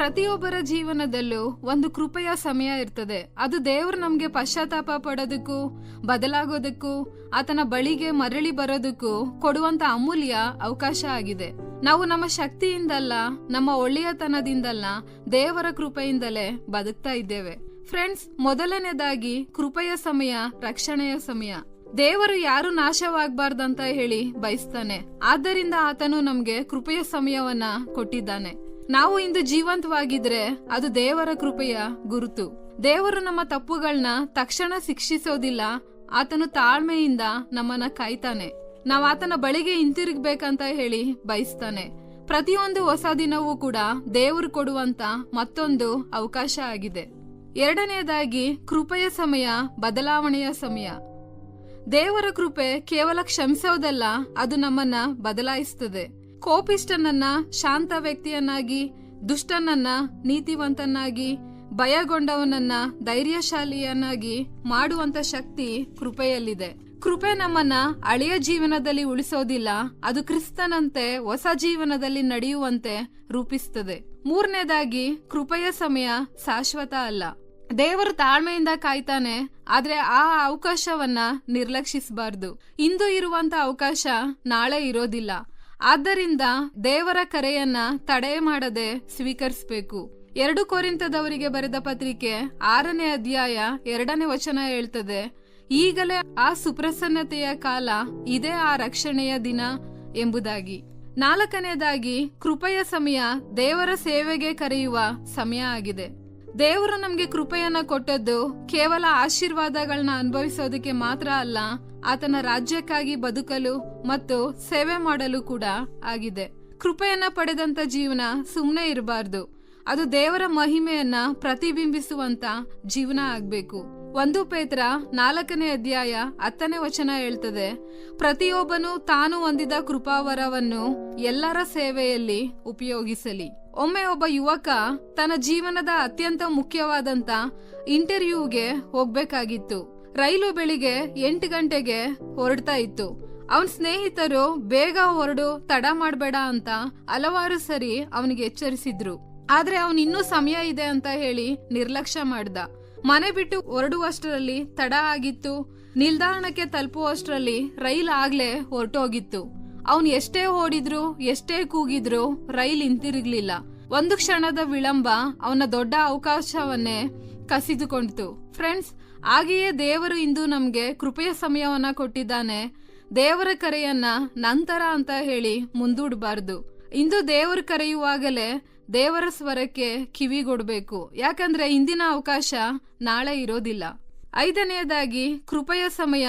ಪ್ರತಿಯೊಬ್ಬರ ಜೀವನದಲ್ಲೂ ಒಂದು ಕೃಪೆಯ ಸಮಯ ಇರ್ತದೆ. ಅದು ದೇವರು ನಮ್ಗೆ ಪಶ್ಚಾತ್ತಾಪ ಪಡೋದಕ್ಕೂ ಬದಲಾಗೋದಕ್ಕೂ ಆತನ ಬಳಿಗೆ ಮರಳಿ ಬರೋದಕ್ಕೂ ಕೊಡುವಂತ ಅಮೂಲ್ಯ ಅವಕಾಶ ಆಗಿದೆ. ನಾವು ನಮ್ಮ ಶಕ್ತಿಯಿಂದಲ್ಲ, ನಮ್ಮ ಒಳ್ಳೆಯತನದಿಂದಲ್ಲ, ದೇವರ ಕೃಪೆಯಿಂದಲೇ ಬದುಕ್ತಾ ಇದ್ದೇವೆ. ಫ್ರೆಂಡ್ಸ್, ಮೊದಲನೇದಾಗಿ ಕೃಪೆಯ ಸಮಯ ರಕ್ಷಣೆಯ ಸಮಯ. ದೇವರು ಯಾರು ನಾಶವಾಗಬಾರ್ದಂತ ಹೇಳಿ ಬಯಸ್ತಾನೆ. ಆದ್ದರಿಂದ ಆತನು ನಮ್ಗೆ ಕೃಪೆಯ ಸಮಯವನ್ನ ಕೊಟ್ಟಿದ್ದಾನೆ. ನಾವು ಇಂದು ಜೀವಂತವಾಗಿದ್ರೆ ಅದು ದೇವರ ಕೃಪೆಯ ಗುರುತು. ದೇವರು ನಮ್ಮ ತಪ್ಪುಗಳನ್ನ ತಕ್ಷಣ ಶಿಕ್ಷಿಸೋದಿಲ್ಲ. ಆತನು ತಾಳ್ಮೆಯಿಂದ ನಮ್ಮನ್ನ ಕಾಯ್ತಾನೆ. ನಾವು ಆತನ ಬಳಿಗೆ ಹಿಂತಿರುಗ್ಬೇಕಂತ ಹೇಳಿ ಬಯಸ್ತಾನೆ. ಪ್ರತಿಯೊಂದು ಹೊಸ ದಿನವೂ ಕೂಡ ದೇವರು ಕೊಡುವಂತ ಮತ್ತೊಂದು ಅವಕಾಶ ಆಗಿದೆ. ಎರಡನೆಯದಾಗಿ ಕೃಪೆಯ ಸಮಯ ಬದಲಾವಣೆಯ ಸಮಯ. ದೇವರ ಕೃಪೆ ಕೇವಲ ಕ್ಷಮಿಸೋದಲ್ಲ, ಅದು ನಮ್ಮನ್ನ ಬದಲಾಯಿಸ್ತದೆ. ಕೋಪಿಷ್ಟನನ್ನ ಶಾಂತ ವ್ಯಕ್ತಿಯನ್ನಾಗಿ, ದುಷ್ಟನನ್ನ ನೀತಿವಂತನಾಗಿ, ಭಯಗೊಂಡವನನ್ನ ಧೈರ್ಯಶಾಲಿಯನ್ನಾಗಿ ಮಾಡುವಂತ ಶಕ್ತಿ ಕೃಪೆಯಲ್ಲಿದೆ. ಕೃಪೆ ನಮ್ಮನ್ನ ಹಳೆಯ ಜೀವನದಲ್ಲಿ ಉಳಿಸೋದಿಲ್ಲ, ಅದು ಕ್ರಿಸ್ತನಂತೆ ಹೊಸ ಜೀವನದಲ್ಲಿ ನಡೆಯುವಂತೆ ರೂಪಿಸ್ತದೆ. ಮೂರನೇದಾಗಿ ಕೃಪೆಯ ಸಮಯ ಶಾಶ್ವತ ಅಲ್ಲ. ದೇವರು ತಾಳ್ಮೆಯಿಂದ ಕಾಯ್ತಾನೆ, ಆದ್ರೆ ಆ ಅವಕಾಶವನ್ನ ನಿರ್ಲಕ್ಷಿಸಬಾರ್ದು. ಇಂದು ಇರುವಂತ ಅವಕಾಶ ನಾಳೆ ಇರೋದಿಲ್ಲ. ಆದ್ದರಿಂದ ದೇವರ ಕರೆಯನ್ನ ತಡೆ ಮಾಡದೆ ಸ್ವೀಕರಿಸಬೇಕು. 2 ಕೊರಿಂಥದವರಿಗೆ ಬರೆದ ಪತ್ರಿಕೆ 6ನೇ ಅಧ್ಯಾಯ 2ನೇ ವಚನ ಹೇಳ್ತದೆ, ಈಗಲೇ ಆ ಸುಪ್ರಸನ್ನತೆಯ ಕಾಲ, ಇದೇ ಆ ರಕ್ಷಣೆಯ ದಿನ ಎಂಬುದಾಗಿ. 4ನೇದಾಗಿ ಕೃಪೆಯ ಸಮಯ ದೇವರ ಸೇವೆಗೆ ಕರೆಯುವ ಸಮಯ ಆಗಿದೆ. ದೇವರು ನಮ್ಗೆ ಕೃಪೆಯನ್ನ ಕೊಟ್ಟದ್ದು ಕೇವಲ ಆಶೀರ್ವಾದಗಳನ್ನ ಅನುಭವಿಸೋದಕ್ಕೆ ಮಾತ್ರ ಅಲ್ಲ, ಆತನ ರಾಜ್ಯಕ್ಕಾಗಿ ಬದುಕಲು ಮತ್ತು ಸೇವೆ ಮಾಡಲು ಕೂಡ ಆಗಿದೆ. ಕೃಪೆಯನ್ನ ಪಡೆದಂತ ಜೀವನ ಸುಮ್ಮನೆ ಇರಬಾರ್ದು. ಅದು ದೇವರ ಮಹಿಮೆಯನ್ನ ಪ್ರತಿಬಿಂಬಿಸುವಂತ ಜೀವನ ಆಗ್ಬೇಕು. 1 ಪೇತ್ರ 4ನೇ ಅಧ್ಯಾಯ 10ನೇ ವಚನ ಹೇಳ್ತದೆ, ಪ್ರತಿಯೊಬ್ಬನು ತಾನು ಹೊಂದಿದ ಕೃಪಾವರವನ್ನು ಎಲ್ಲರ ಸೇವೆಯಲ್ಲಿ ಉಪಯೋಗಿಸಲಿ. ಒಮ್ಮೆ ಒಬ್ಬ ಯುವಕ ತನ್ನ ಜೀವನದ ಅತ್ಯಂತ ಮುಖ್ಯವಾದಂತ ಇಂಟರ್ವ್ಯೂಗೆ ಹೋಗ್ಬೇಕಾಗಿತ್ತು. ರೈಲು ಬೆಳಿಗ್ಗೆ 8 ಗಂಟೆಗೆ ಹೊರಡ್ತಾ ಇತ್ತು. ಅವನ ಸ್ನೇಹಿತರು ಬೇಗ ಹೊರಡು, ತಡ ಮಾಡಬೇಡ ಅಂತ ಹಲವಾರು ಸರಿ ಅವನಿಗೆ ಎಚ್ಚರಿಸಿದ್ರು. ಆದ್ರೆ ಅವನ್ ಇನ್ನೂ ಸಮಯ ಇದೆ ಅಂತ ಹೇಳಿ ನಿರ್ಲಕ್ಷ್ಯ ಮಾಡ್ದ. ಮನೆ ಬಿಟ್ಟು ಹೊರಡುವಷ್ಟರಲ್ಲಿ ತಡ ಆಗಿತ್ತು. ನಿಲ್ದಾಣಕ್ಕೆ ತಲುಪುವಷ್ಟರಲ್ಲಿ ರೈಲ್ ಆಗ್ಲೇ ಹೊರಟೋಗಿತ್ತು. ಅವನ್ ಎಷ್ಟೇ ಓಡಿದ್ರು, ಎಷ್ಟೇ ಕೂಗಿದ್ರು ರೈಲ್ ಹಿಂತಿರುಗ್ಲಿಲ್ಲ. 1 ಕ್ಷಣದ ವಿಳಂಬ ಅವನ ದೊಡ್ಡ ಅವಕಾಶವನ್ನೇ ಕಸಿದುಕೊಂಡಿತು. ಫ್ರೆಂಡ್ಸ್, ಹಾಗೆಯೇ ದೇವರು ಇಂದು ನಮ್ಗೆ ಕೃಪೆಯ ಸಮಯವನ್ನ ಕೊಟ್ಟಿದ್ದಾನೆ. ದೇವರ ಕರೆಯನ್ನ ನಂತರ ಅಂತ ಹೇಳಿ ಮುಂದೂಡಬಾರ್ದು. ಇಂದು ದೇವರು ಕರೆಯುವಾಗಲೇ ದೇವರ ಸ್ವರಕ್ಕೆ ಕಿವಿಗೊಡ್ಬೇಕು. ಯಾಕಂದ್ರೆ ಇಂದಿನ ಅವಕಾಶ ನಾಳೆ ಇರೋದಿಲ್ಲ. 5ನೇದಾಗಿ ಕೃಪೆಯ ಸಮಯ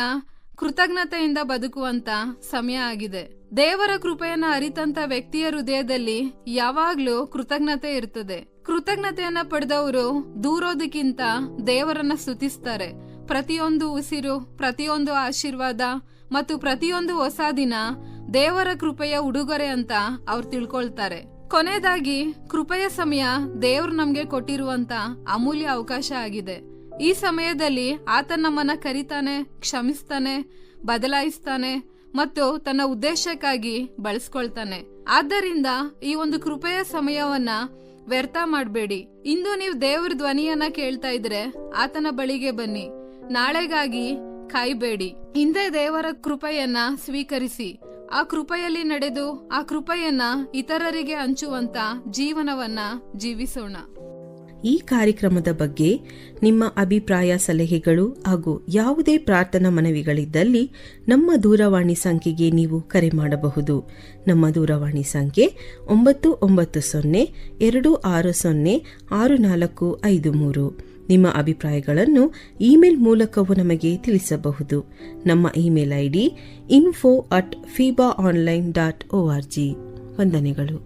ಕೃತಜ್ಞತೆಯಿಂದ ಬದುಕುವಂತ ಸಮಯ ಆಗಿದೆ. ದೇವರ ಕೃಪೆಯನ್ನ ಅರಿತಂತ ವ್ಯಕ್ತಿಯ ಹೃದಯದಲ್ಲಿ ಯಾವಾಗ್ಲೂ ಕೃತಜ್ಞತೆ ಇರ್ತದೆ. ಕೃತಜ್ಞತೆಯನ್ನ ಪಡೆದವರು ದೂರೋದಕ್ಕಿಂತ ದೇವರನ್ನ ಸ್ತುತಿಸ್ತಾರೆ. ಪ್ರತಿಯೊಂದು ಉಸಿರು, ಪ್ರತಿಯೊಂದು ಆಶೀರ್ವಾದ ಮತ್ತು ಪ್ರತಿಯೊಂದು ಹೊಸ ದಿನ ದೇವರ ಕೃಪೆಯ ಉಡುಗೊರೆ ಅಂತ ಅವ್ರು ತಿಳ್ಕೊಳ್ತಾರೆ. ಕೊನೆಯದಾಗಿ ಕೃಪೆಯ ಸಮಯ ದೇವ್ರು ನಮ್ಗೆ ಕೊಟ್ಟಿರುವಂತ ಅಮೂಲ್ಯ ಅವಕಾಶ ಆಗಿದೆ. ಈ ಸಮಯದಲ್ಲಿ ಆತ ನಮ್ಮನ್ನ ಕರಿತಾನೆ, ಕ್ಷಮಿಸ್ತಾನೆ, ಬದಲಾಯಿಸ್ತಾನೆ ಮತ್ತು ತನ್ನ ಉದ್ದೇಶಕ್ಕಾಗಿ ಬಳಸ್ಕೊಳ್ತಾನೆ. ಆದ್ದರಿಂದ ಈ ಒಂದು ಕೃಪೆಯ ಸಮಯವನ್ನ ವ್ಯರ್ಥ ಮಾಡಬೇಡಿ. ಇಂದು ನೀವು ದೇವರ ಧ್ವನಿಯನ್ನ ಕೇಳ್ತಾ ಇದ್ರೆ ಆತನ ಬಳಿಗೆ ಬನ್ನಿ. ನಾಳೆಗಾಗಿ ಕಾಯ್ಬೇಡಿ. ಹಿಂದೆ ದೇವರ ಕೃಪೆಯನ್ನ ಸ್ವೀಕರಿಸಿ, ಆ ಕೃಪೆಯಲ್ಲಿ ನಡೆದು ಆ ಕೃಪೆಯನ್ನ ಇತರರಿಗೆ ಹಂಚುವಂತ ಜೀವನವನ್ನ ಜೀವಿಸೋಣ. ಈ ಕಾರ್ಯಕ್ರಮದ ಬಗ್ಗೆ ನಿಮ್ಮ ಅಭಿಪ್ರಾಯ, ಸಲಹೆಗಳು ಹಾಗೂ ಯಾವುದೇ ಪ್ರಾರ್ಥನಾ ಮನವಿಗಳಿದ್ದಲ್ಲಿ ನಮ್ಮ ದೂರವಾಣಿ ಸಂಖ್ಯೆಗೆ ನೀವು ಕರೆ ಮಾಡಬಹುದು. ನಮ್ಮ ದೂರವಾಣಿ ಸಂಖ್ಯೆ 996026065453. ನಿಮ್ಮ ಅಭಿಪ್ರಾಯಗಳನ್ನು ಇಮೇಲ್ ಮೂಲಕವೂ ನಮಗೆ ತಿಳಿಸಬಹುದು. ನಮ್ಮ ಇಮೇಲ್ ID info@fibaonline.org. ವಂದನೆಗಳು.